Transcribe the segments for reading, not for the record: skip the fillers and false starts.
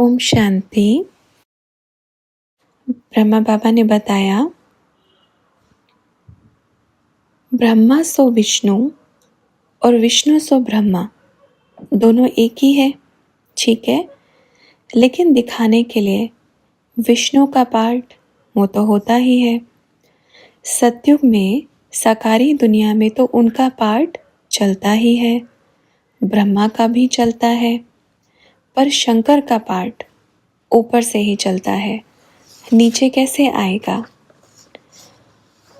ओम शांति। ब्रह्मा बाबा ने बताया, ब्रह्मा सो विष्णु और विष्णु सो ब्रह्मा, दोनों एक ही है। ठीक है, लेकिन दिखाने के लिए विष्णु का पार्ट वो तो होता ही है। सतयुग में साकारी दुनिया में तो उनका पार्ट चलता ही है, ब्रह्मा का भी चलता है, पर शंकर का पार्ट ऊपर से ही चलता है, नीचे कैसे आएगा।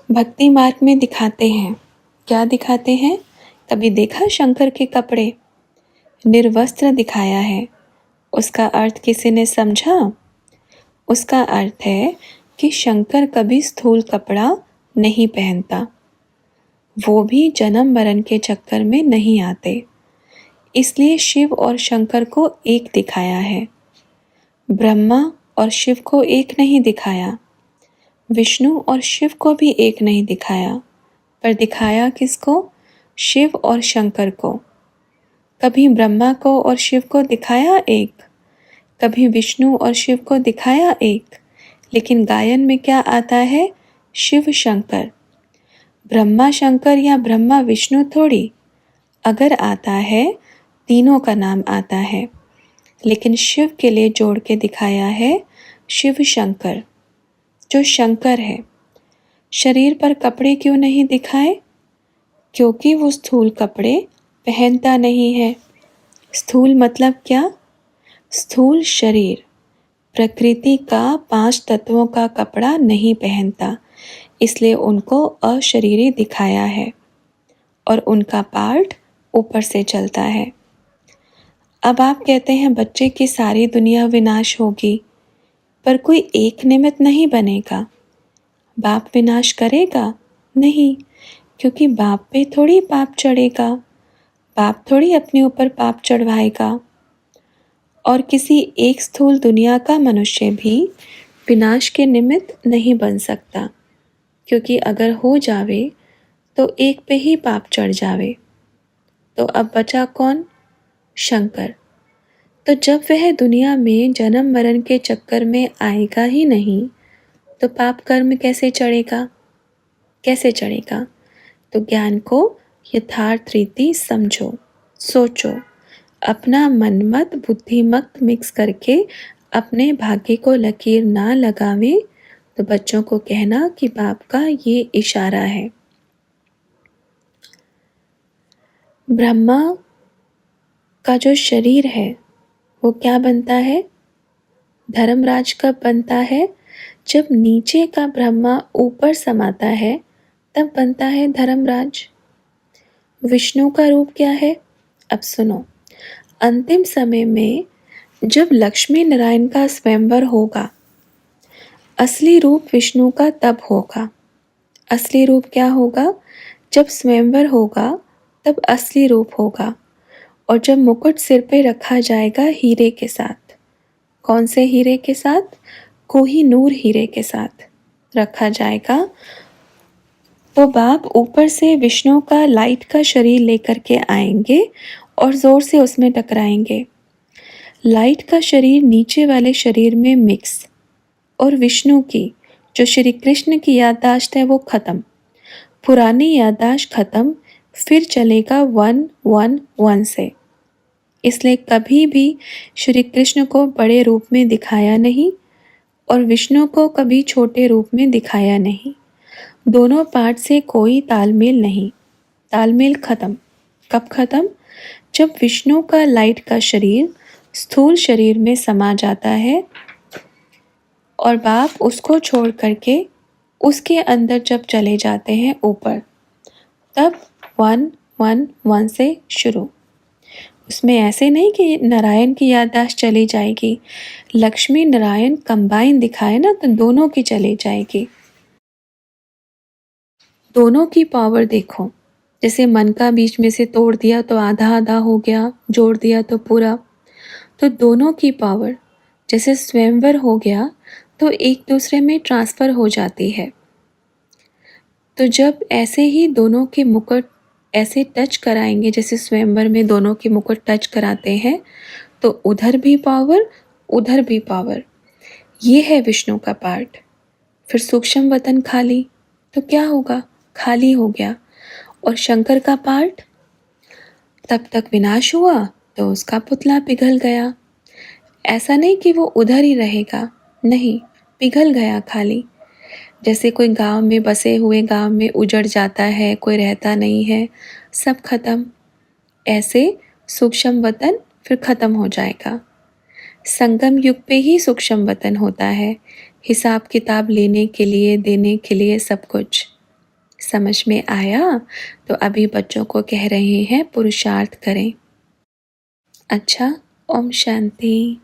भक्ति मार्ग में दिखाते हैं, क्या दिखाते हैं? कभी देखा शंकर के कपड़े? निर्वस्त्र दिखाया है। उसका अर्थ किसी ने समझा? उसका अर्थ है कि शंकर कभी स्थूल कपड़ा नहीं पहनता, वो भी जन्म मरण के चक्कर में नहीं आते, इसलिए शिव और शंकर को एक दिखाया है। ब्रह्मा और शिव को एक नहीं दिखाया, विष्णु और शिव को भी एक नहीं दिखाया, पर दिखाया किसको? शिव और शंकर को। कभी ब्रह्मा को और शिव को दिखाया एक, कभी विष्णु और शिव को दिखाया एक, लेकिन गायन में क्या आता है? शिव शंकर। ब्रह्मा शंकर या ब्रह्मा विष्णु थोड़ी। अगर आता है तीनों का नाम आता है, लेकिन शिव के लिए जोड़ के दिखाया है शिव शंकर, जो शंकर है। शरीर पर कपड़े क्यों नहीं दिखाए? क्योंकि वो स्थूल कपड़े पहनता नहीं है। स्थूल मतलब क्या? स्थूल शरीर प्रकृति का 5 तत्वों का कपड़ा नहीं पहनता, इसलिए उनको अशरीरी दिखाया है और उनका पार्ट ऊपर से चलता है। अब आप कहते हैं बच्चे की सारी दुनिया विनाश होगी, पर कोई एक निमित्त नहीं बनेगा। बाप विनाश करेगा? नहीं, क्योंकि बाप पे थोड़ी पाप चढ़ेगा, बाप थोड़ी अपने ऊपर पाप चढ़वाएगा। और किसी एक स्थूल दुनिया का मनुष्य भी विनाश के निमित्त नहीं बन सकता, क्योंकि अगर हो जावे तो एक पे ही पाप चढ़ जावे। तो अब बचा कौन? शंकर। तो जब वह दुनिया में जन्म मरण के चक्कर में आएगा ही नहीं, तो पाप कर्म कैसे चढ़ेगा? कैसे चढ़ेगा? तो ज्ञान को यथार्थ रीति समझो, सोचो, अपना मन मत बुद्धि मत मिक्स करके अपने भाग्य को लकीर ना लगावे। तो बच्चों को कहना कि बाप का ये इशारा है। ब्रह्मा का जो शरीर है वो क्या बनता है? धर्मराज कब बनता है? जब नीचे का ब्रह्मा ऊपर समाता है, तब बनता है धर्मराज। विष्णु का रूप क्या है? अब सुनो, अंतिम समय में जब लक्ष्मी नारायण का स्वयंवर होगा, असली रूप विष्णु का तब होगा। असली रूप क्या होगा? जब स्वयंवर होगा तब असली रूप होगा, और जब मुकुट सिर पे रखा जाएगा हीरे के साथ। कौन से हीरे के साथ? कोहिनूर हीरे के साथ रखा जाएगा, तो बाप ऊपर से विष्णु का लाइट का शरीर लेकर के आएंगे और जोर से उसमें टकराएंगे। लाइट का शरीर नीचे वाले शरीर में मिक्स, और विष्णु की जो श्री कृष्ण की याददाश्त है वो खत्म, पुरानी याददाश्त खत्म, फिर चलेगा 1-1-1 से। इसलिए कभी भी श्री कृष्ण को बड़े रूप में दिखाया नहीं और विष्णु को कभी छोटे रूप में दिखाया नहीं। दोनों पार्ट से कोई तालमेल नहीं, तालमेल खत्म। कब खत्म? जब विष्णु का लाइट का शरीर स्थूल शरीर में समा जाता है और बाप उसको छोड़ करके उसके अंदर जब चले जाते हैं ऊपर, तब 1-1-1 से शुरू। उसमें ऐसे नहीं कि नारायण की याददाश्त चली जाएगी, लक्ष्मी नारायण कंबाइन दिखाए ना तो दोनों की चली जाएगी। दोनों की पावर देखो, जैसे मन का बीच में से तोड़ दिया तो आधा आधा हो गया, जोड़ दिया तो पूरा। तो दोनों की पावर जैसे स्वयंवर हो गया तो एक दूसरे में ट्रांसफ़र हो जाती है। तो जब ऐसे ही दोनों के मुकुट ऐसे टच कराएंगे, जैसे स्वयंवर में दोनों के मुकुट टच कराते हैं, तो उधर भी पावर उधर भी पावर। ये है विष्णु का पार्ट। फिर सूक्ष्म वतन खाली तो क्या होगा? खाली हो गया। और शंकर का पार्ट? तब तक विनाश हुआ तो उसका पुतला पिघल गया। ऐसा नहीं कि वो उधर ही रहेगा, नहीं, पिघल गया खाली। जैसे कोई गांव में बसे हुए गांव में उजड़ जाता है, कोई रहता नहीं है, सब खत्म। ऐसे सूक्ष्म वतन फिर खत्म हो जाएगा। संगम युग पे ही सूक्ष्म वतन होता है, हिसाब किताब लेने के लिए, देने के लिए, सब कुछ। समझ में आया? तो अभी बच्चों को कह रहे हैं पुरुषार्थ करें। अच्छा, ओम शांति।